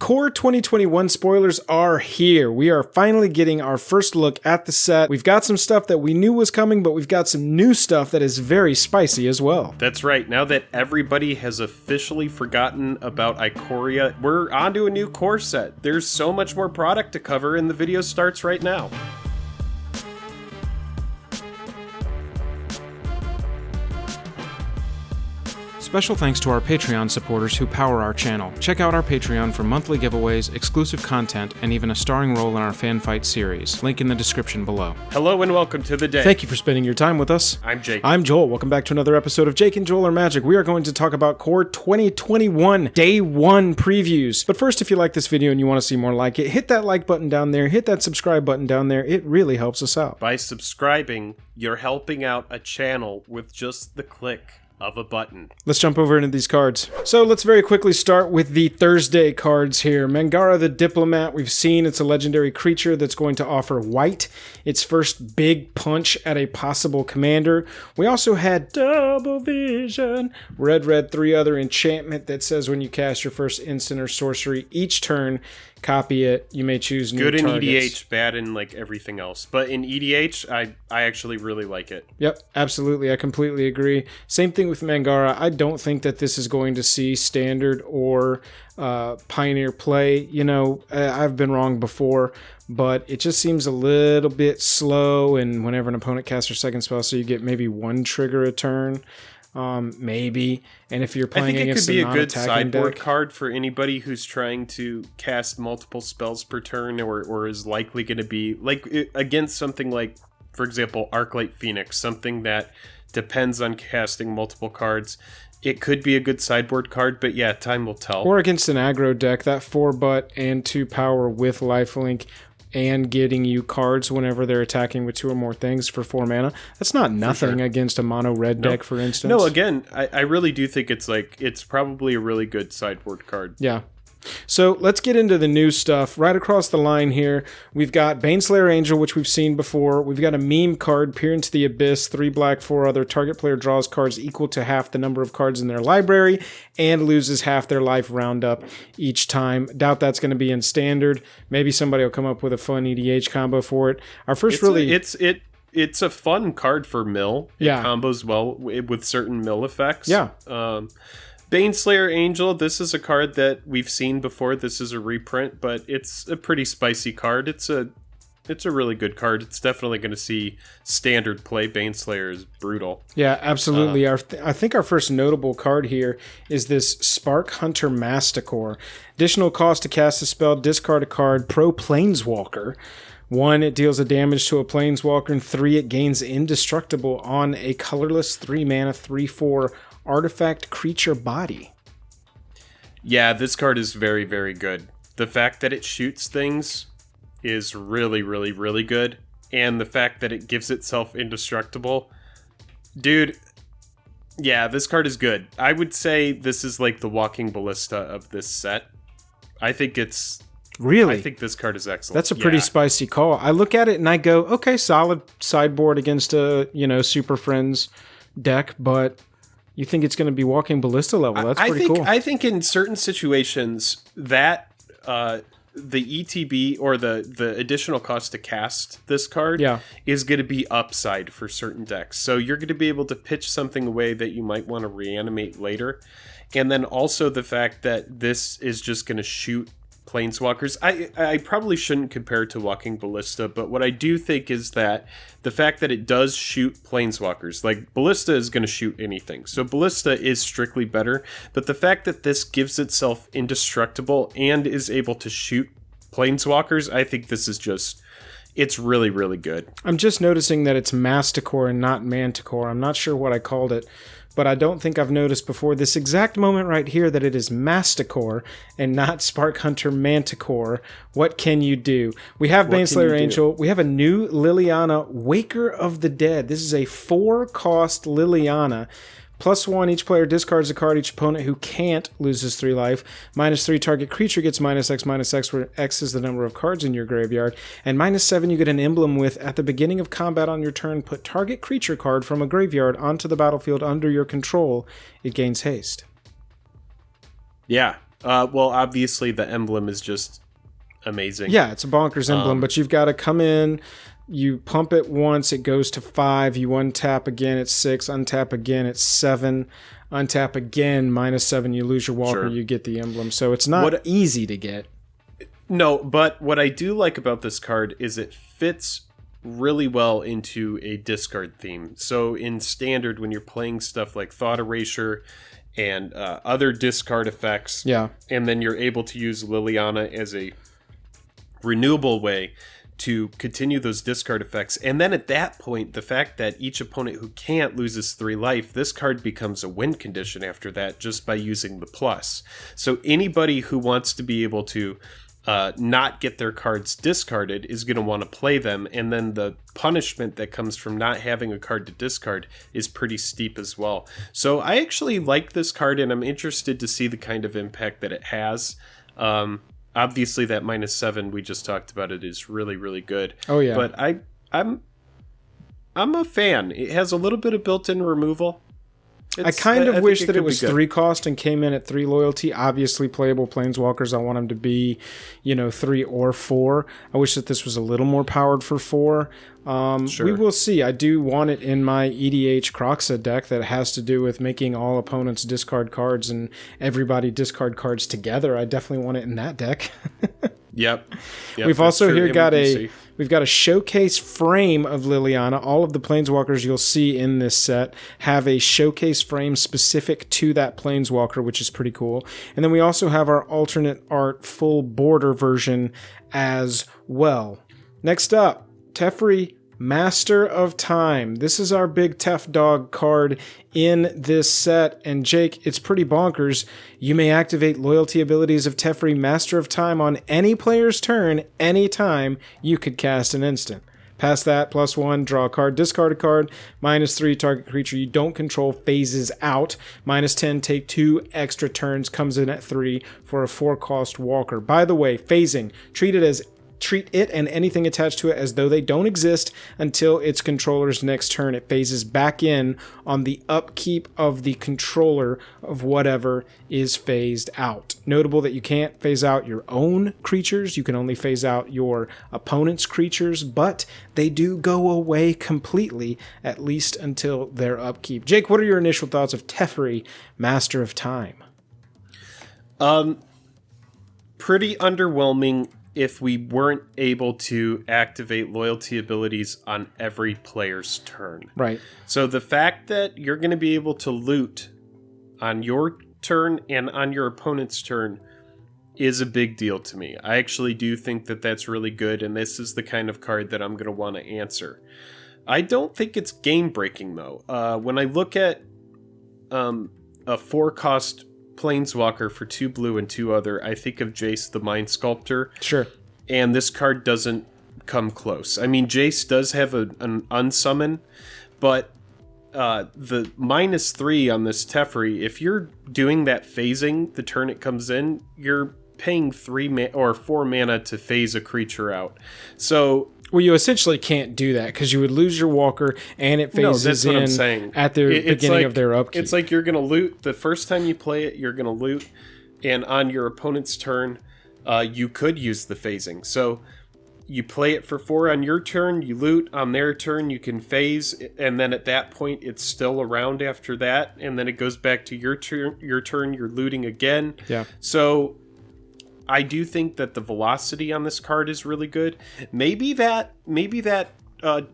Core 2021 spoilers are here. We are finally getting our first look at the set. We've got some stuff that we knew was coming, but we've got some new stuff that is very spicy as well. That's right. Now that everybody has officially forgotten about Ikoria, we're onto a new core set. There's so much more product to cover, and the video starts right now. Special thanks to our Patreon supporters who power our channel. Check out our Patreon for monthly giveaways, exclusive content, and even a starring role in our fan fight series. Link in the description below. Hello and welcome to the day. Thank you for spending your time with us. I'm Jake. I'm Joel. Welcome back to another episode of Jake and Joel Are Magic. We are going to talk about Core 2021 Day 1 previews. But first, if you like this video and you want to see more like it, hit that like button down there, hit that subscribe button down there. It really helps us out. By subscribing, you're helping out a channel with just the click of a button. Let's jump over into these cards. So let's very quickly start with the Thursday cards here. Gaara the Diplomat, we've seen it's a legendary creature that's going to offer white, its first big punch at a possible commander. We also had Double Vision, red, 3 other enchantment that says when you cast your first instant or sorcery each turn, copy it. You may choose new targets. Good in EDH, bad in like everything else. But in EDH, I actually really like it. Yep, absolutely. I completely agree. Same thing with Gaara. I don't think that this is going to see standard or Pioneer play. You know, I've been wrong before, but it just seems a little bit slow. And whenever an opponent casts their second spell, so you get maybe 1 trigger a turn. Maybe, and if you're playing against a non-attacking deck, I think it could be a good sideboard card for anybody who's trying to cast multiple spells per turn, or is likely going to be like against something like, for example, Arclight Phoenix, something that depends on casting multiple cards. It could be a good sideboard card, but yeah, time will tell. Or against an aggro deck, that 4-butt and 2 power with lifelink and getting you cards whenever they're attacking with 2 or more things for 4 mana. That's not nothing against a mono red deck, for instance. No, again, I really do think it's probably a really good sideboard card. Yeah. So let's get into the new stuff. Right across the line here, we've got Baneslayer Angel, which we've seen before. We've got a meme card, Peer into the Abyss, 3 black, 4 other. Target player draws cards equal to half the number of cards in their library and loses half their life roundup each time. Doubt that's going to be in standard. Maybe somebody will come up with a fun EDH combo for it. Our first It's a fun card for mill. Yeah. It combos well with certain mill effects. Yeah. Baneslayer Angel, this is a card that we've seen before. This is a reprint, but it's a pretty spicy card. It's a really good card. It's definitely going to see standard play. Baneslayer is brutal. Yeah, absolutely. I think our first notable card here is this Spark Hunter Masticore. Additional cost to cast a spell, discard a card, Pro Planeswalker. 1, it deals a damage to a Planeswalker, and 3, it gains indestructible on a colorless 3 mana 3/4 artifact creature body. Yeah, this card is very, very good. The fact that it shoots things is really, really, really good. And the fact that it gives itself indestructible. Dude, yeah, this card is good. I would say this is like the walking ballista of this set. I think it's... Really? I think this card is excellent. That's a pretty spicy call. I look at it and I go, okay, solid sideboard against a, Super Friends deck, but... You think it's going to be walking ballista level? That's pretty cool. I think in certain situations that the ETB or the additional cost to cast this card is going to be upside for certain decks. So you're going to be able to pitch something away that you might want to reanimate later. And then also the fact that this is just going to shoot Planeswalkers. I probably shouldn't compare it to Walking Ballista, but what I do think is that the fact that it does shoot Planeswalkers, like Ballista is going to shoot anything, so Ballista is strictly better, but the fact that this gives itself indestructible and is able to shoot Planeswalkers, I think this is just... It's really, really good. I'm just noticing that it's Masticore and not Manticore. I'm not sure what I called it, but I don't think I've noticed before this exact moment right here that it is Masticore and not Spark Hunter Manticore. What can you do? We have Baneslayer Angel. We have a new Liliana, Waker of the Dead. This is a 4-cost Liliana. +1, each player discards a card. Each opponent who can't loses 3 life. -3, target creature gets -X, where X is the number of cards in your graveyard. And -7, you get an emblem with, at the beginning of combat on your turn, put target creature card from a graveyard onto the battlefield under your control. It gains haste. Yeah, Well, obviously the emblem is just amazing. Yeah, it's a bonkers emblem, but you've got to come in, you pump it once, it goes to 5, you untap again, it's 6, untap again, it's 7, untap again, -7, you lose your walker, you get the emblem. So it's not easy to get. No, but what I do like about this card is it fits really well into a discard theme. So in Standard, when you're playing stuff like Thought Erasure and other discard effects, and then you're able to use Liliana as a renewable way to continue those discard effects. And then at that point, the fact that each opponent who can't loses 3 life, this card becomes a win condition after that just by using the plus. So anybody who wants to be able to not get their cards discarded is going to want to play them, and then the punishment that comes from not having a card to discard is pretty steep as well. So I actually like this card, and I'm interested to see the kind of impact that it has. Obviously, that -7 we just talked about it is really, really good. Oh yeah, but I'm a fan. It has a little bit of built-in removal. I kind of wish that it was 3 cost and came in at 3 loyalty. Obviously, playable Planeswalkers, I want them to be, 3 or 4. I wish that this was a little more powered for 4. We will see. I do want it in my EDH Croxa deck that has to do with making all opponents discard cards and everybody discard cards together. I definitely want it in that deck. Yep. We've also here got we've got a showcase frame of Liliana. All of the Planeswalkers you'll see in this set have a showcase frame specific to that Planeswalker, which is pretty cool. And then we also have our alternate art full border version as well. Next up, Teferi, Master of Time. This is our big Tef Dog card in this set, and Jake, it's pretty bonkers. You may activate loyalty abilities of Teferi, Master of Time on any player's turn, anytime you could cast an instant. Past that, +1, draw a card, discard a card, -3, target creature you don't control phases out, -10, take 2 extra turns, comes in at 3 for a 4-cost walker. By the way, phasing, treat it and anything attached to it as though they don't exist until its controller's next turn. It phases back in on the upkeep of the controller of whatever is phased out. Notable that you can't phase out your own creatures. You can only phase out your opponent's creatures, but they do go away completely, at least until their upkeep. Jake, what are your initial thoughts of Teferi, Master of Time? Pretty underwhelming if we weren't able to activate loyalty abilities on every player's turn. Right. So the fact that you're going to be able to loot on your turn and on your opponent's turn is a big deal to me. I actually do think that that's really good, and this is the kind of card that I'm going to want to answer. I don't think it's game-breaking, though. When I look at a 4-cost Planeswalker for 2 blue and 2 other, I think of Jace the Mind Sculptor. Sure. And this card doesn't come close. I mean, Jace does have an unsummon, but the -3 on this Teferi, if you're doing that phasing the turn it comes in, you're paying 4 mana to phase a creature out. So... Well, you essentially can't do that because you would lose your walker and it phases in at the beginning of their upkeep. It's like you're going to loot. The first time you play it, you're going to loot, and on your opponent's turn, you could use the phasing. So you play it for 4 on your turn, you loot, on their turn you can phase, and then at that point it's still around after that, and then it goes back to your turn, you're looting again. Yeah. So... I do think that the velocity on this card is really good. Maybe that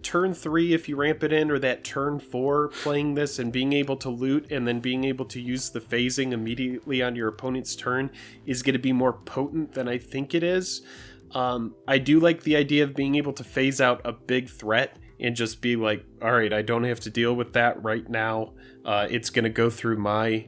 turn 3, if you ramp it in, or that turn 4 playing this and being able to loot and then being able to use the phasing immediately on your opponent's turn is going to be more potent than I think it is. I do like the idea of being able to phase out a big threat and just be like, all right, I don't have to deal with that right now. It's going to go through my...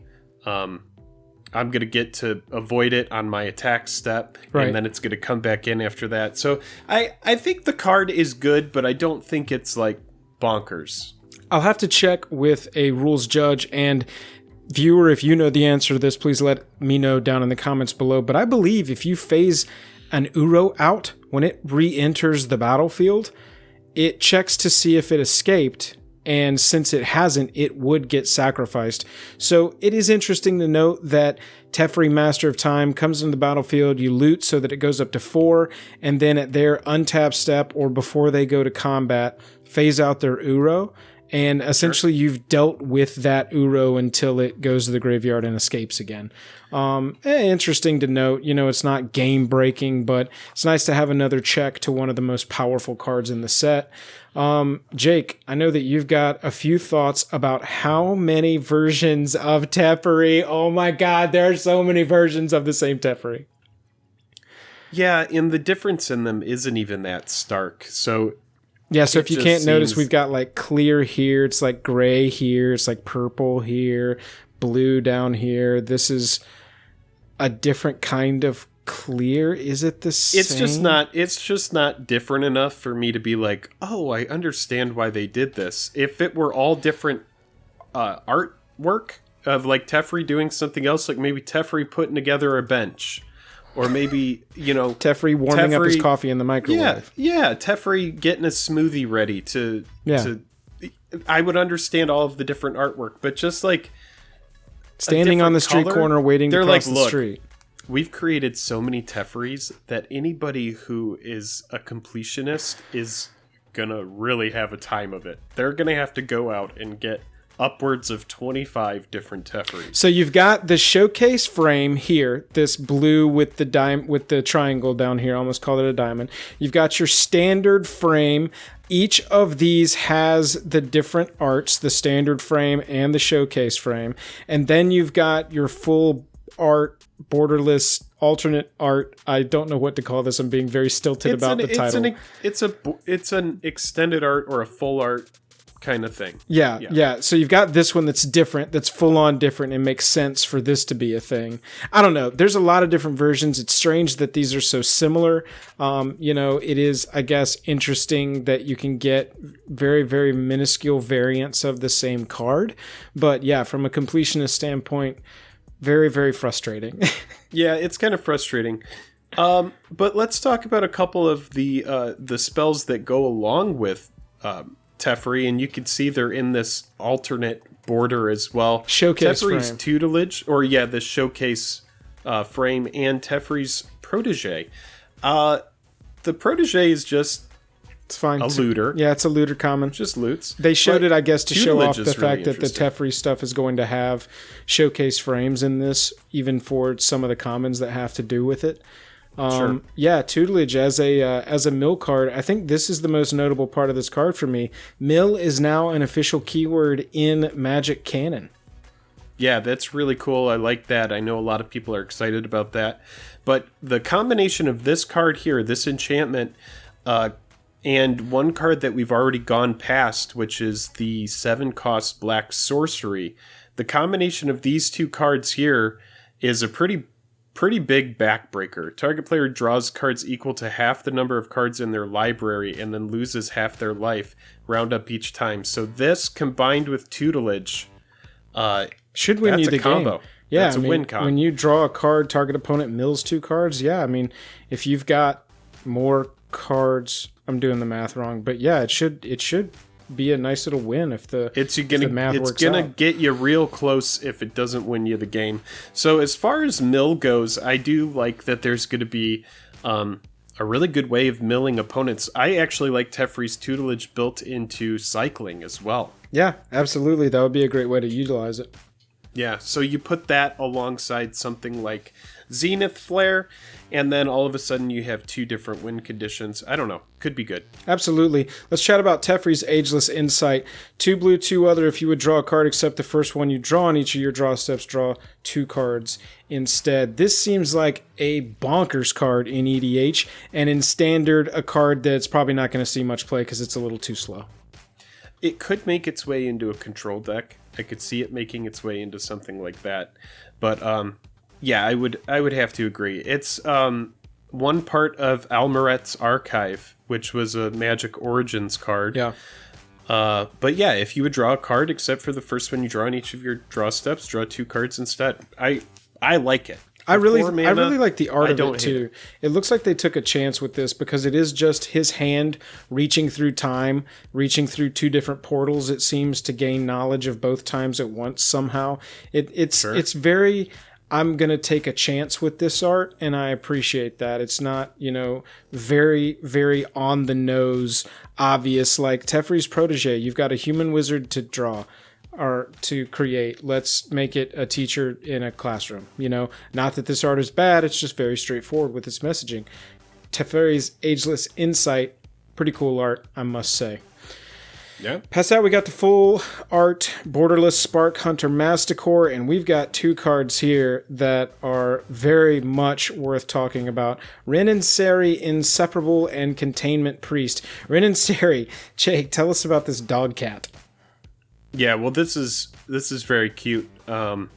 I'm going to get to avoid it on my attack step, right, and then it's going to come back in after that. So I think the card is good, but I don't think it's like bonkers. I'll have to check with a rules judge, and viewer, if you know the answer to this, please let me know down in the comments below. But I believe if you phase an Uro out when it re-enters the battlefield, it checks to see if it escaped, and since it hasn't, it would get sacrificed. So it is interesting to note that Teferi, Master of Time, comes into the battlefield, you loot so that it goes up to 4, and then at their untap step or before they go to combat, phase out their Uro, and essentially you've dealt with that Uro until it goes to the graveyard and escapes again. Interesting to note, it's not game breaking, but it's nice to have another check to one of the most powerful cards in the set. Jake, I know that you've got a few thoughts about how many versions of Teferi. Oh my God, there are so many versions of the same Teferi. Yeah, and the difference in them isn't even that stark. So if you can't notice, we've got like clear here, it's like gray here, it's like purple here, blue down here. This is a different kind of clear. Is it the same? It's just not different enough for me to be like, oh, I understand why they did this. If it were all different artwork of like Teferi doing something else, like maybe Teferi putting together a bench, or maybe, Teferi warming up his coffee in the microwave. Yeah, Teferi getting a smoothie ready to I would understand all of the different artwork, but just like standing on the street corner waiting to cross the street. We've created so many Teferis that anybody who is a completionist is gonna really have a time of it. They're gonna have to go out and get upwards of 25 different Teferis. So you've got the showcase frame here, this blue with the triangle down here, I almost called it a diamond. You've got your standard frame. Each of these has the different arts, the standard frame and the showcase frame. And then you've got your full art, borderless, alternate art. I don't know what to call this. I'm being very stilted about the title. It's an extended art or a full art kind of thing. Yeah. So you've got this one that's different, that's full on different, and makes sense for this to be a thing. I don't know. There's a lot of different versions. It's strange that these are so similar. It is, I guess, interesting that you can get very, very minuscule variants of the same card. But yeah, from a completionist standpoint, very, very frustrating. Yeah, it's kind of frustrating. But let's talk about a couple of the spells that go along with Teferi, and you can see they're in this alternate border as well. Showcase Teferi's frame. tutelage, the showcase frame, and Teferi's protege. The protege is just it's fine. A looter. Yeah, it's a looter common. Just loots. They showed it, I guess, to show off the really fact that the Teferi stuff is going to have showcase frames in this, even for some of the commons that have to do with it. Sure. Yeah, tutelage as a mill card. I think this is the most notable part of this card for me. Mill is now an official keyword in Magic Canon. Yeah, that's really cool. I like that. I know a lot of people are excited about that. But the combination of this card here, this enchantment, and one card that we've already gone past, which is the 7-cost Black Sorcery, the combination of these two cards here is a pretty big backbreaker. Target player draws cards equal to half the number of cards in their library and then loses half their life, round up each time. So this combined with tutelage should win you the combo. Game. Yeah, that's a win con. When you draw a card, target opponent mills 2 cards. Yeah, I mean, if you've got more cards, I'm doing the math wrong, but yeah, it should be a nice little win if the math works out. It's gonna get you real close if it doesn't win you the game. So as far as mill goes, I do like that there's going to be a really good way of milling opponents. I actually like Teferi's tutelage built into cycling as well. Yeah, absolutely. That would be a great way to utilize it. Yeah, so you put that alongside something like Zenith Flare, and then all of a sudden you have 2 different win conditions. I don't know. Could be good. Absolutely. Let's chat about Teferi's Ageless Insight. 2 blue, 2 other. If you would draw a card except the first one you draw on each of your draw steps, draw 2 cards instead. This seems like a bonkers card in EDH, and in Standard, a card that's probably not going to see much play because it's a little too slow. It could make its way into a control deck. I could see it making its way into something like that. But yeah, I would have to agree. It's one part of Almaret's Archive, which was a Magic Origins card. Yeah. But yeah, if you would draw a card except for the first one you draw on each of your draw steps, draw 2 cards instead. I like it. I really like the art of it too. It looks like they took a chance with this because it is just his hand reaching through time, reaching through two different portals. It seems to gain knowledge of both times at once somehow. It's very. I'm going to take a chance with this art, and I appreciate that. It's not, very, very on the nose, obvious, like Teferi's protege. You've got a human wizard to draw or to create. Let's make it a teacher in a classroom. Not that this art is bad, it's just very straightforward with its messaging. Teferi's Ageless Insight, pretty cool art, I must say. Yeah. Past that, we got the full art Borderless Spark Hunter Masticore, and we've got two cards here that are very much worth talking about. Rin and Seri, Inseparable, and Containment Priest. Rin and Seri, Jake, tell us about this dog cat. Yeah, well, this is very cute. They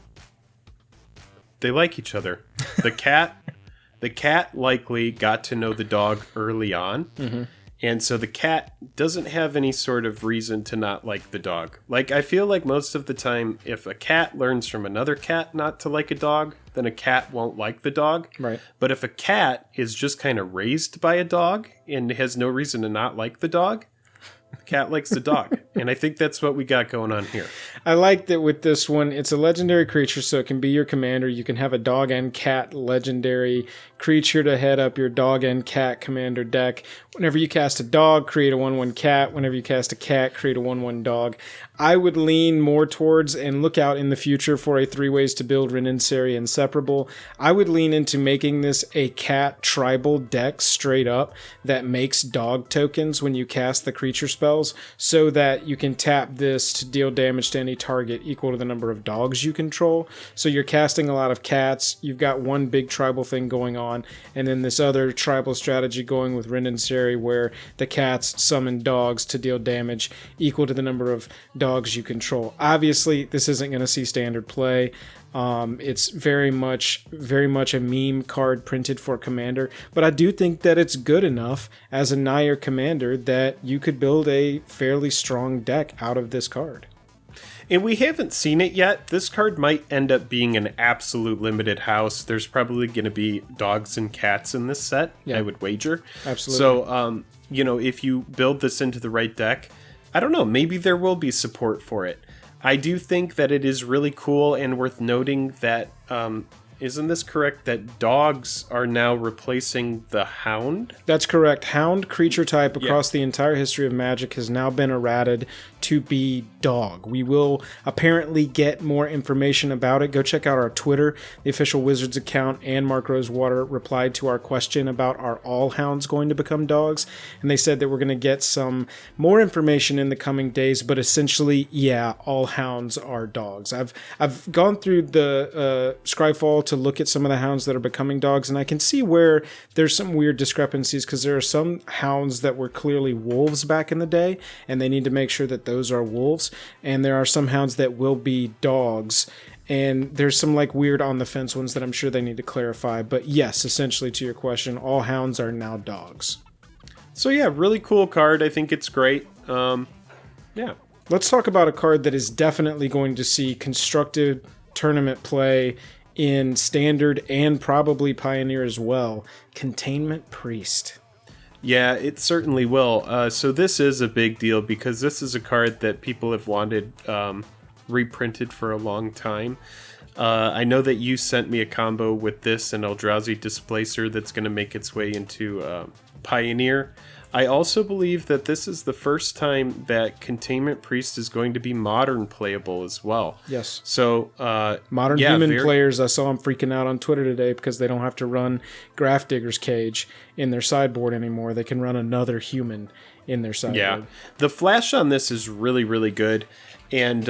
like each other. The cat likely got to know the dog early on. Mm-hmm. And so the cat doesn't have any sort of reason to not like the dog. Like, I feel like most of the time, if a cat learns from another cat not to like a dog, then a cat won't like the dog. Right. But if a cat is just kind of raised by a dog and has no reason to not like the dog, the cat likes the dog. And I think that's what we got going on here. I like that with this one, it's a legendary creature, so it can be your commander. You can have a dog and cat legendary creature to head up your dog and cat commander deck. Whenever you cast a dog, create a 1/1 cat. Whenever you cast a cat, create a 1/1 dog. I would lean more towards and look out in the future for a 3 ways to build Rin and Seri Inseparable. I would lean into making this a cat tribal deck straight up that makes dog tokens when you cast the creature spells so that you can tap this to deal damage to any target equal to the number of dogs you control. So you're casting a lot of cats. You've got one big tribal thing going on, and then this other tribal strategy going with Rin and Seri where the cats summon dogs to deal damage equal to the number of dogs you control. Obviously, this isn't going to see standard play. It's very much a meme card printed for Commander, but I do think that it's good enough as a Nair Commander that you could build a fairly strong deck out of this card. And we haven't seen it yet. This card might end up being an absolute limited house. There's probably going to be dogs and cats in this set, I would wager. Absolutely. So, if you build this into the right deck, I don't know, maybe there will be support for it. I do think that it is really cool and worth noting that, isn't this correct, that dogs are now replacing the Hound? That's correct. Hound creature type across the entire history of Magic has now been errated to be dog. We will apparently get more information about it. Go check out our Twitter. The official Wizards account and Mark Rosewater replied to our question about are all hounds going to become dogs, and they said that we're going to get some more information in the coming days, but essentially, yeah, all hounds are dogs. I've gone through the Scryfall to look at some of the hounds that are becoming dogs, and I can see where there's some weird discrepancies because there are some hounds that were clearly wolves back in the day, and they need to make sure that those are wolves, and there are some hounds that will be dogs, and there's some like weird on the fence ones that I'm sure they need to clarify. But yes, essentially to your question, all hounds are now dogs. So yeah, really cool card. I think it's great. Yeah. Let's talk about a card that is definitely going to see constructed tournament play in Standard and probably Pioneer as well. Containment Priest. Yeah, it certainly will. So this is a big deal because this is a card that people have wanted reprinted for a long time. I know that you sent me a combo with this and Eldrazi Displacer that's going to make its way into Pioneer. I also believe that this is the first time that Containment Priest is going to be modern playable as well. Yes. So modern human players, I saw them freaking out on Twitter today because they don't have to run Grafdigger's Cage in their sideboard anymore. They can run another human in their sideboard. Yeah. The flash on this is really, really good. And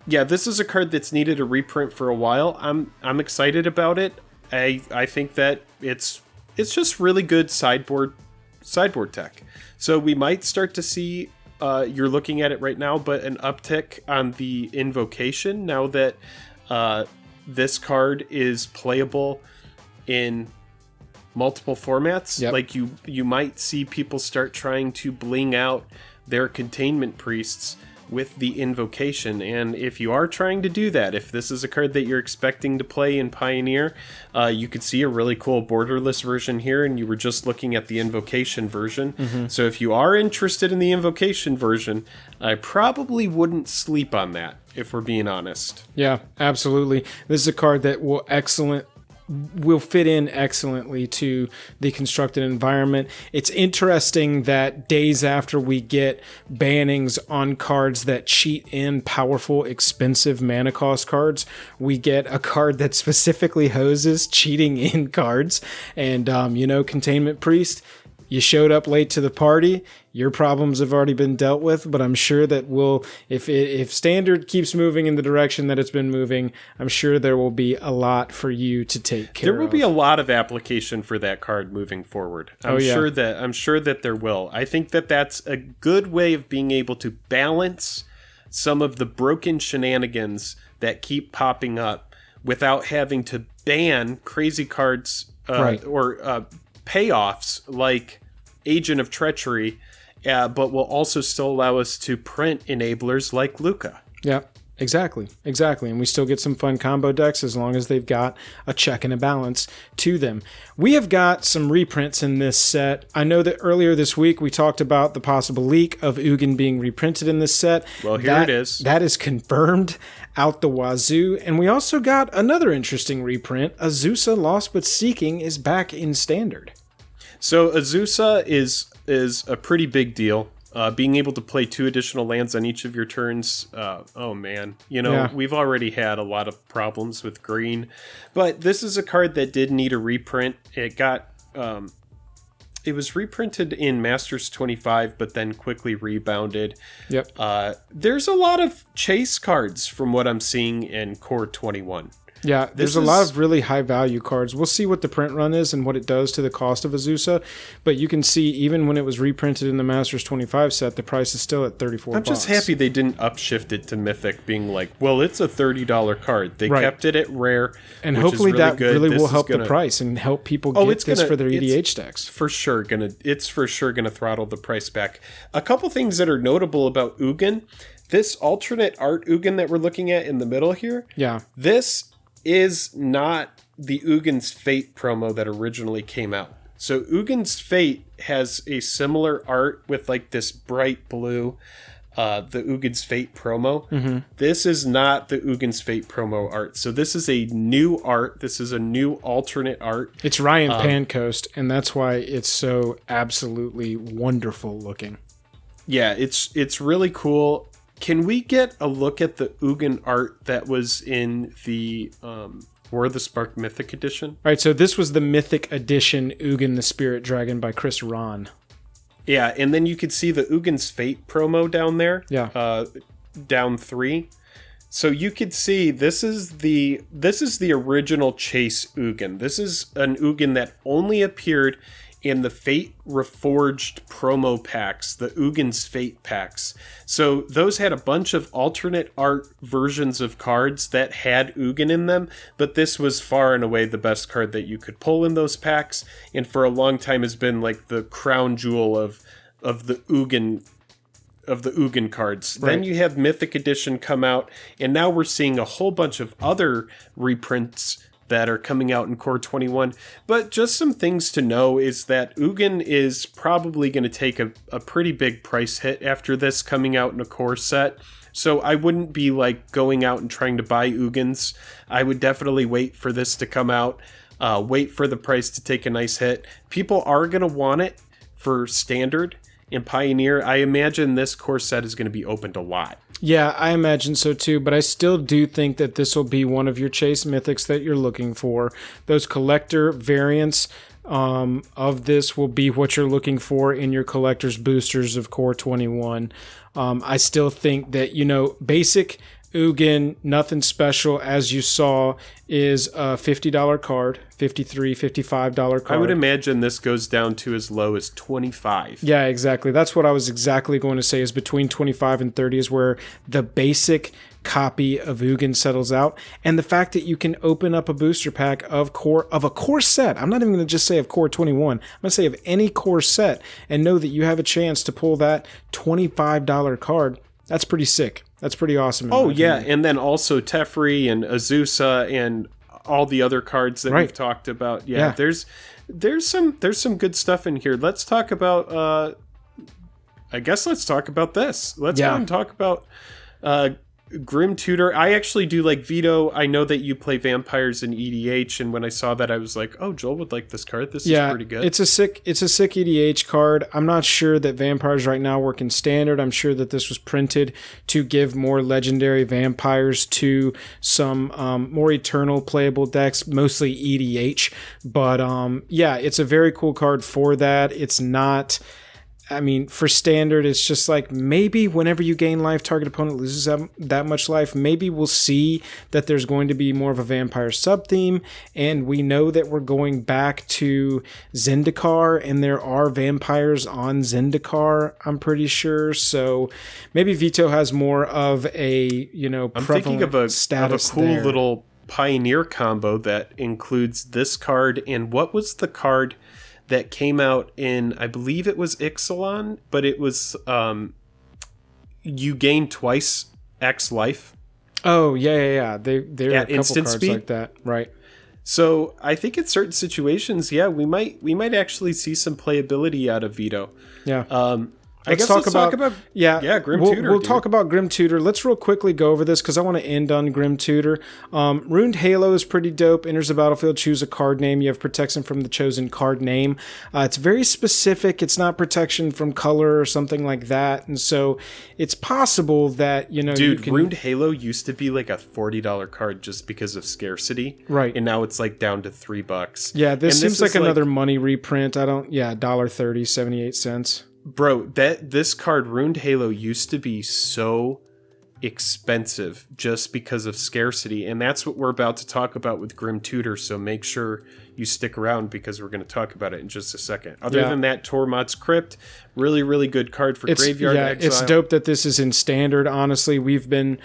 this is a card that's needed a reprint for a while. I'm excited about it. I think that it's just really good sideboard tech. So we might start to see, you're looking at it right now, but an uptick on the invocation now that this card is playable in multiple formats. Yep. Like you might see people start trying to bling out their containment priests with the invocation. And if you are trying to do that, if this is a card that you're expecting to play in Pioneer, you could see a really cool borderless version here, and you were just looking at the invocation version. So if you are interested in the invocation version, I probably wouldn't sleep on that, if we're being honest. Yeah, absolutely. This is a card that will fit in excellently to the constructed environment. It's interesting that days after we get bannings on cards that cheat in powerful, expensive mana cost cards, we get a card that specifically hoses cheating in cards. And, Containment Priest, you showed up late to the party. Your problems have already been dealt with, but I'm sure that if Standard keeps moving in the direction that it's been moving, I'm sure there will be a lot for you to take care of. There will be a lot of application for that card moving forward. I'm sure that there will. I think that that's a good way of being able to balance some of the broken shenanigans that keep popping up without having to ban crazy cards or payoffs like Agent of Treachery, but will also still allow us to print enablers like Luca. Yeah, exactly. And we still get some fun combo decks as long as they've got a check and a balance to them. We have got some reprints in this set. I know that earlier this week we talked about the possible leak of Ugin being reprinted in this set. Well, here it is. That is confirmed out the wazoo. And we also got another interesting reprint. Azusa Lost But Seeking is back in Standard. So Azusa is a pretty big deal. Being able to play 2 additional lands on each of your turns, we've already had a lot of problems with green. But this is a card that did need a reprint. It was reprinted in Masters 25, but then quickly rebounded. Yep. There's a lot of chase cards from what I'm seeing in Core 21. Yeah, there's a lot of really high value cards. We'll see what the print run is and what it does to the cost of Azusa, but you can see even when it was reprinted in the Masters 25 set, the price is still at $34. I'm just happy they didn't upshift it to Mythic, being like, well, it's a $30 card. They kept it at rare, and hopefully that really will help the price and help people get this for their EDH decks. It's for sure gonna throttle the price back. A couple things that are notable about Ugin. This alternate art Ugin that we're looking at in the middle here. Yeah. This is not the Ugin's Fate promo that originally came out. So Ugin's Fate has a similar art with like this bright blue, the Ugin's Fate promo. Mm-hmm. This is not the Ugin's Fate promo art. So this is a new art. This is a new alternate art. It's Ryan Pancoast, and that's why it's so absolutely wonderful looking. Yeah, it's really cool. Can we get a look at the Ugin art that was in the War of the Spark Mythic Edition? All right, so this was the Mythic Edition Ugin the Spirit Dragon by Chris Ron. Yeah, and then you could see the Ugin's Fate promo down there. Yeah. Down 3. So you could see this is the original Chase Ugin. This is an Ugin that only appeared in the Fate Reforged promo packs, the Ugin's Fate packs. So those had a bunch of alternate art versions of cards that had Ugin in them, but this was far and away the best card that you could pull in those packs, and for a long time has been like the crown jewel of the Ugin cards. Right. Then you have Mythic Edition come out, and now we're seeing a whole bunch of other reprints that are coming out in Core 21. But just some things to know is that Ugin is probably going to take a pretty big price hit after this coming out in a Core set. So I wouldn't be like going out and trying to buy Ugins. I would definitely wait for this to come out. Wait for the price to take a nice hit. People are going to want it for Standard and Pioneer. I imagine this Core set is going to be opened a lot. Yeah, I imagine so too, but I still do think that this will be one of your chase mythics that you're looking for. Those collector variants of this will be what you're looking for in your collector's boosters of Core 21. I still think that, basic Ugin, nothing special, as you saw, is a $50 card, $53, $55 card. I would imagine this goes down to as low as $25. Yeah, exactly. That's what I was exactly going to say, is between $25 and $30 is where the basic copy of Ugin settles out. And the fact that you can open up a booster pack of a core set, I'm not even going to just say of Core 21, I'm going to say of any core set, and know that you have a chance to pull that $25 card. That's pretty sick. That's pretty awesome. Oh, yeah. And then also Teferi and Azusa and all the other cards that we've talked about. Yeah, there's some good stuff in here. Let's talk about I guess let's talk about this. Let's go and talk about Grim Tutor. I actually do like Vito. I know that you play vampires in EDH, and when I saw that, I was like, "Oh, Joel would like this card. This is pretty good." It's a sick EDH card. I'm not sure that vampires right now work in standard. I'm sure that this was printed to give more legendary vampires to some more eternal playable decks, mostly EDH. But it's a very cool card for that. It's not. I mean, for standard, it's just like maybe whenever you gain life, target opponent loses that much life. Maybe we'll see that there's going to be more of a vampire sub-theme, and we know that we're going back to Zendikar, and there are vampires on Zendikar, I'm pretty sure. So maybe Vito has more of a, I'm thinking of a cool little Pioneer combo that includes this card, and what was the card that came out in, I believe it was Ixalan, but it was you gain twice X life. Oh, yeah. There are a couple instant cards speed? like that, right? So I think in certain situations, we might actually see some playability out of Vito. Yeah. Let's talk about Grim Tutor. We'll talk about Grim Tutor. Let's real quickly go over this because I want to end on Grim Tutor. Ruined Halo is pretty dope. Enters the battlefield, choose a card name. You have protection from the chosen card name. It's very specific. It's not protection from color or something like that. And so it's possible that, Ruined Halo used to be like a $40 card just because of scarcity. Right. And now it's like down to $3. Yeah, this seems like another money reprint. $1.30, 78 cents. Bro, this card, Ruined Halo, used to be so expensive just because of scarcity, and that's what we're about to talk about with Grim Tutor, so make sure you stick around because we're going to talk about it in just a second. Other than that, Tormod's Crypt, really, really good card for Graveyard Exile. It's dope that this is in Standard, honestly. We've been,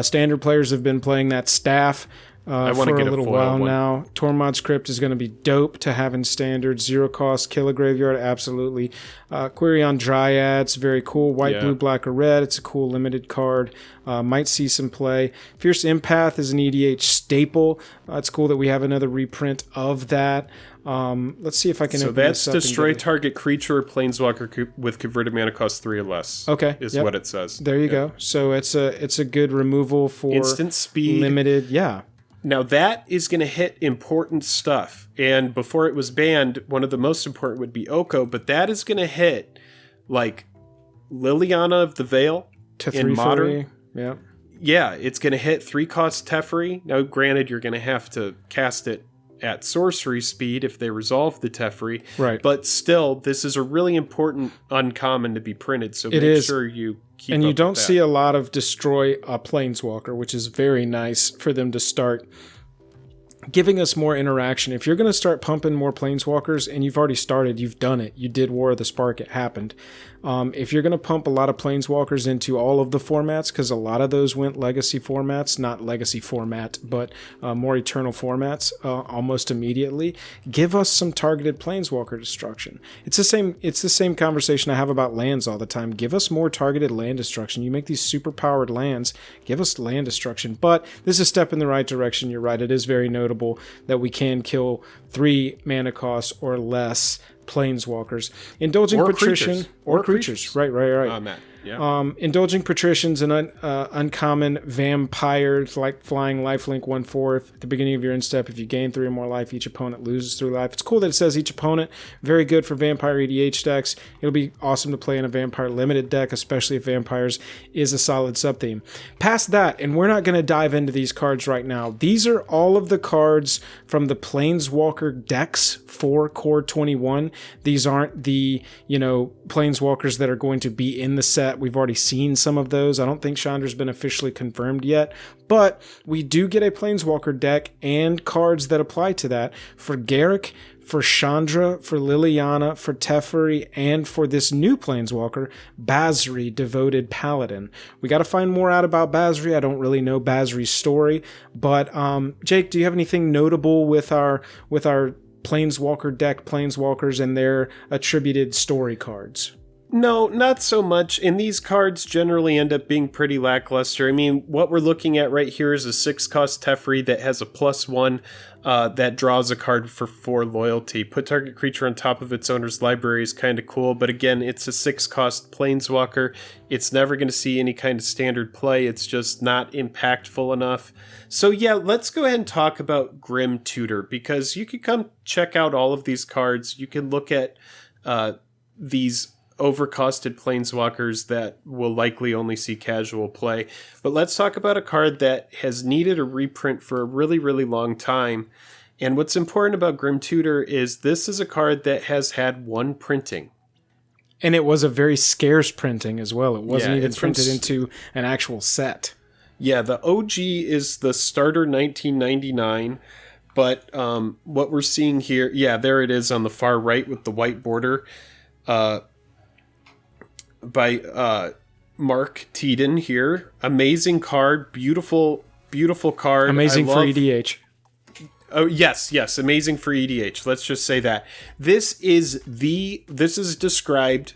Standard players have been playing that staff I want to get a little while now. Tormod's Crypt is going to be dope to have in Standard. 0 cost, kill a graveyard, absolutely. Quirion Dryads, very cool. White, blue, black, or red. It's a cool limited card. Might see some play. Fierce Empath is an EDH staple. It's cool that we have another reprint of that. Let's see if I can open this up. So that's destroy target creature or planeswalker with converted mana cost 3 or less. Okay, is what it says. There you go. So it's a good removal for instant speed, limited. Yeah. Now that is going to hit important stuff. And before it was banned, one of the most important would be Oko, but that is going to hit like Liliana of the Veil in Modern. Yeah. Yeah, it's going to hit 3-cost Teferi. Now, granted, you're going to have to cast it at sorcery speed if they resolve the Teferi. Right. But still, this is a really important uncommon to be printed, so make sure you keep and you up don't with that. see a lot of destroy a planeswalker, which is very nice for them to start giving us more interaction. If you're going to start pumping more planeswalkers, and you've already started, you've done it. You did War of the Spark, it happened. If you're going to pump a lot of planeswalkers into all of the formats, because a lot of those went legacy formats, not legacy format, but more eternal formats almost immediately, give us some targeted planeswalker destruction. It's the same conversation I have about lands all the time. Give us more targeted land destruction. You make these super powered lands, give us land destruction. But this is a step in the right direction. You're right. It is very notable that we can kill 3 mana costs or less planeswalkers. Indulging Patrician or creatures. Right. Matt. Yeah. Indulging Patrician's an uncommon vampire, like flying lifelink 1/4 at the beginning of your end step. If you gain 3 or more life, each opponent loses 3 life. It's cool that it says each opponent. Very good for vampire EDH decks. It'll be awesome to play in a vampire limited deck, especially if vampires is a solid sub-theme. Past that, and we're not going to dive into these cards right now. These are all of the cards from the Planeswalker decks for Core 21. These aren't the, Planeswalkers that are going to be in the set. We've already seen some of those. I don't think Chandra's been officially confirmed yet, but we do get a Planeswalker deck and cards that apply to that for Garruk, for Chandra, for Liliana, for Teferi, and for this new Planeswalker, Basri, Devoted Paladin. We got to find more out about Basri. I don't really know Basri's story, but Jake, do you have anything notable with our Planeswalker deck, Planeswalkers, and their attributed story cards? No, not so much. And these cards generally end up being pretty lackluster. I mean, what we're looking at right here is a 6-cost Teferi that has a +1 that draws a card for 4 loyalty. Put target creature on top of its owner's library is kind of cool, but again, it's a 6-cost Planeswalker. It's never going to see any kind of standard play. It's just not impactful enough. So yeah, let's go ahead and talk about Grim Tutor, because you can come check out all of these cards. You can look at these overcosted Planeswalkers that will likely only see casual play. But let's talk about a card that has needed a reprint for a really, really long time. And what's important about Grim Tutor is this is a card that has had 1 printing. And it was a very scarce printing as well. It wasn't even printed into an actual set. Yeah, the OG is the starter 1999. But what we're seeing here, yeah, there it is on the far right with the white border. By Mark Teeden here. Amazing card, beautiful card. Amazing for EDH. Oh yes, amazing for EDH. Let's just say that. This is described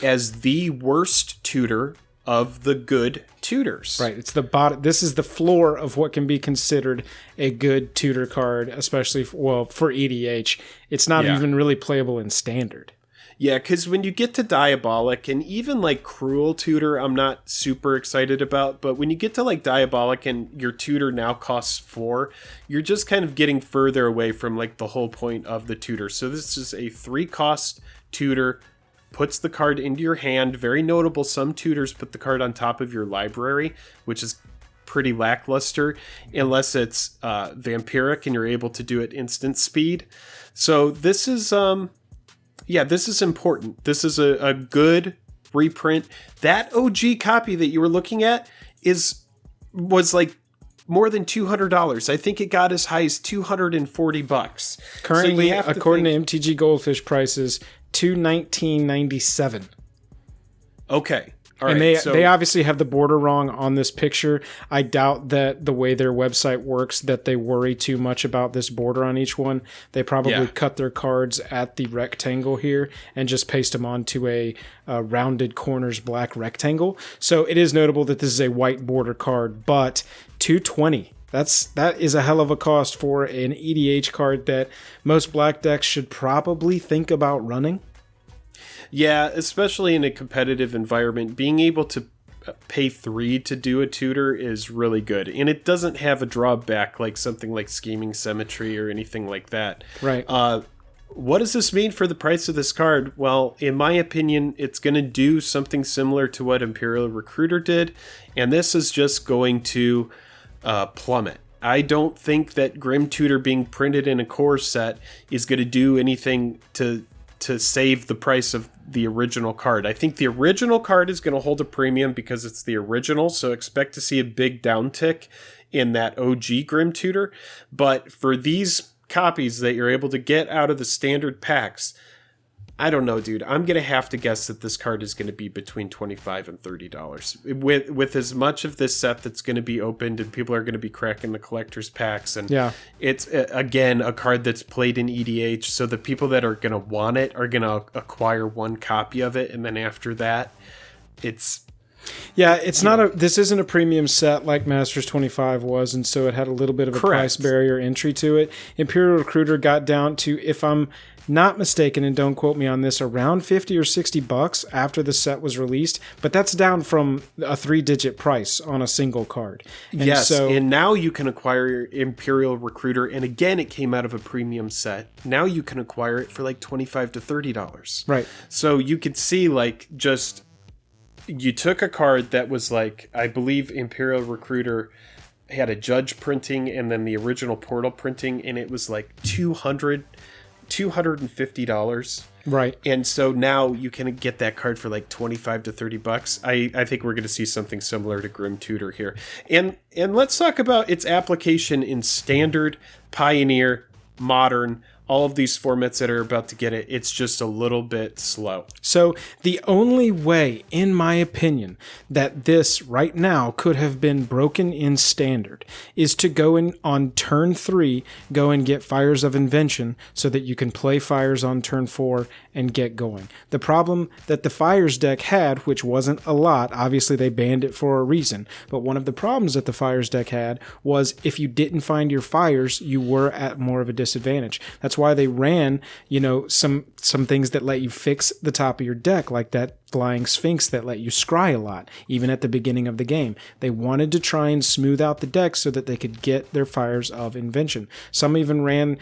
as the worst tutor of the good tutors. Right, it's the bottom. This is the floor of what can be considered a good tutor card, especially for EDH. It's not even really playable in standard. Yeah, because when you get to Diabolic, and even like Cruel Tutor, I'm not super excited about, but when you get to like Diabolic and your tutor now costs 4, you're just kind of getting further away from like the whole point of the tutor. So this is a 3-cost tutor, puts the card into your hand. Very notable, some tutors put the card on top of your library, which is pretty lackluster, unless it's Vampiric and you're able to do it instant speed. So this is... yeah, this is important. This is a good reprint. That OG copy that you were looking at was like more than $200. I think it got as high as $240. Currently, so according to MTG Goldfish prices, $219.97. Okay. All and right, they obviously have the border wrong on this picture. I doubt that the way their website works, that they worry too much about this border on each one. They probably cut their cards at the rectangle here and just paste them onto a rounded corners black rectangle. So it is notable that this is a white border card, but $220. That is a hell of a cost for an EDH card that most black decks should probably think about running. Yeah, especially in a competitive environment, being able to pay 3 to do a tutor is really good. And it doesn't have a drawback like something like Scheming Symmetry or anything like that. Right. What does this mean for the price of this card? Well, in my opinion, it's going to do something similar to what Imperial Recruiter did. And this is just going to plummet. I don't think that Grim Tutor being printed in a core set is going to do anything to save the price of the original card. I think the original card is going to hold a premium because it's the original, so expect to see a big downtick in that OG Grim Tutor. But for these copies that you're able to get out of the standard packs, I don't know, dude. I'm going to have to guess that this card is going to be between $25 and $30. With as much of this set that's going to be opened and people are going to be cracking the collector's packs. And it's, again, a card that's played in EDH. So the people that are going to want it are going to acquire 1 copy of it. And then after that, it's... Yeah, it's not this isn't a premium set like Masters 25 was, and so it had a little bit of a price barrier entry to it. Imperial Recruiter got down to, if I'm not mistaken, and don't quote me on this, around $50 or $60 after the set was released, but that's down from a 3-digit price on a single card. And and now you can acquire Imperial Recruiter, and again, it came out of a premium set. Now you can acquire it for like $25 to $30. Right. So you could see, like, just... You took a card that was like, I believe Imperial Recruiter had a Judge printing and then the original Portal printing, and it was like $250. Right. And so now you can get that card for like $25 to $30. I think we're going to see something similar to Grim Tutor here. And let's talk about its application in Standard, Pioneer, Modern, all of these formats that are about to get it, it's just a little bit slow. So the only way, in my opinion, that this right now could have been broken in Standard is to go in on turn 3, go and get Fires of Invention so that you can play Fires on turn 4 and get going. The problem that the Fires deck had, which wasn't a lot, obviously they banned it for a reason, but one of the problems that the Fires deck had was if you didn't find your Fires, you were at more of a disadvantage. That's why they ran, some things that let you fix the top of your deck, like that Flying Sphinx that let you scry a lot, even at the beginning of the game. They wanted to try and smooth out the deck so that they could get their Fires of Invention. Some even ran,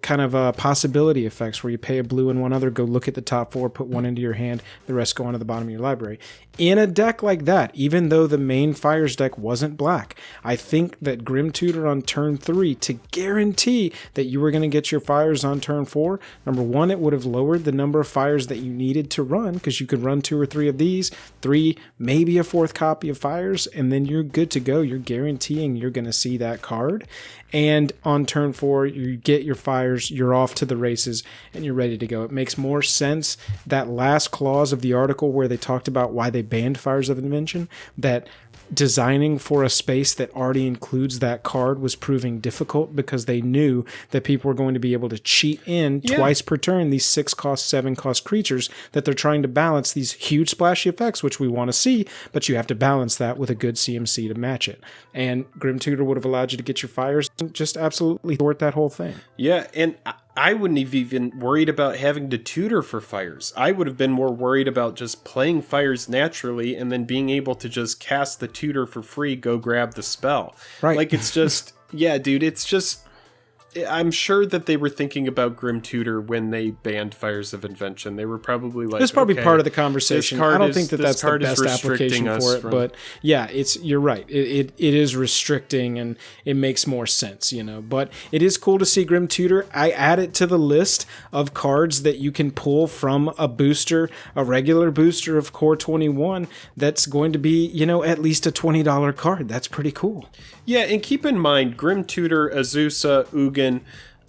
kind of possibility effects where you pay a blue and one other, go look at the top 4, put one into your hand, the rest go onto the bottom of your library. In a deck like that, even though the main Fires deck wasn't black, I think that Grim Tutor on turn 3, to guarantee that you were going to get your Fires on turn 4, number one, it would have lowered the number of Fires that you needed to run, because you could run 2 or 3 of these, 3, maybe a 4th copy of Fires, and then you're good to go. You're guaranteeing you're going to see that card. And on turn 4, you get your Fires, you're off to the races, and you're ready to go. It makes more sense, that last clause of the article where they talked about why they banned Fires of Invention, that designing for a space that already includes that card was proving difficult because they knew that people were going to be able to cheat in twice per turn these 6-cost, 7-cost creatures that they're trying to balance these huge splashy effects, which we want to see, but you have to balance that with a good CMC to match it. And Grim Tutor would have allowed you to get your Fires and just absolutely thwart that whole thing. Yeah, and I wouldn't have even worried about having to tutor for Fires. I would have been more worried about just playing Fires naturally and then being able to just cast the tutor for free, go grab the spell. Right. Like, it's just, yeah, dude, it's just, I'm sure that they were thinking about Grim Tutor when they banned Fires of Invention. They were probably like, it's probably part of the conversation. I don't think that's the best application for it, but yeah, you're right. It is restricting, and it makes more sense, But it is cool to see Grim Tutor. I add it to the list of cards that you can pull from a booster, a regular booster of Core 21. That's going to be, at least a $20 card. That's pretty cool. Yeah, and keep in mind, Grim Tutor, Azusa, Ugin,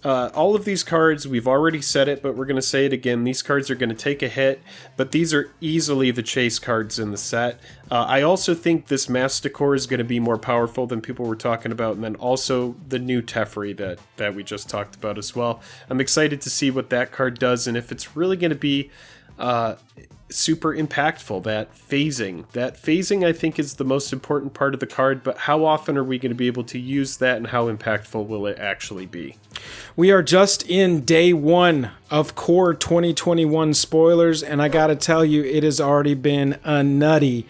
all of these cards, we've already said it, but we're going to say it again. These cards are going to take a hit, but these are easily the chase cards in the set. I also think this Masticore is going to be more powerful than people were talking about, and then also the new Teferi that we just talked about as well. I'm excited to see what that card does, and if it's really going to be super impactful. That phasing I think is the most important part of the card, but how often are we going to be able to use that, and how impactful will it actually be? We are just in day 1 of Core 2021 spoilers, and I gotta tell you, it has already been a nutty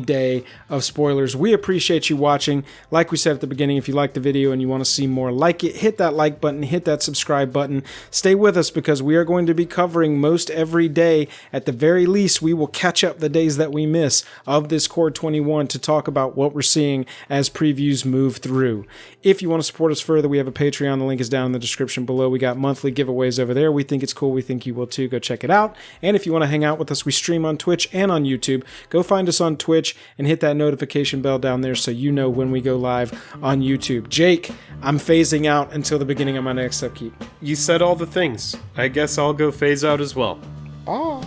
day of spoilers. We appreciate you watching. Like we said at the beginning, if you like the video and you want to see more like it, hit that like button, hit that subscribe button. Stay with us, because we are going to be covering most every day. At the very least, we will catch up the days that we miss of this Core 21 to talk about what we're seeing as previews move through. If you want to support us further, we have a Patreon. The link is down in the description below. We got monthly giveaways over there. We think it's cool. We think you will too. Go check it out. And if you want to hang out with us, we stream on Twitch and on YouTube. Go find us on Twitch and hit that notification bell down there so you know when we go live on YouTube. Jake, I'm phasing out until the beginning of my next upkeep. You said all the things. I guess I'll go phase out as well. Bye.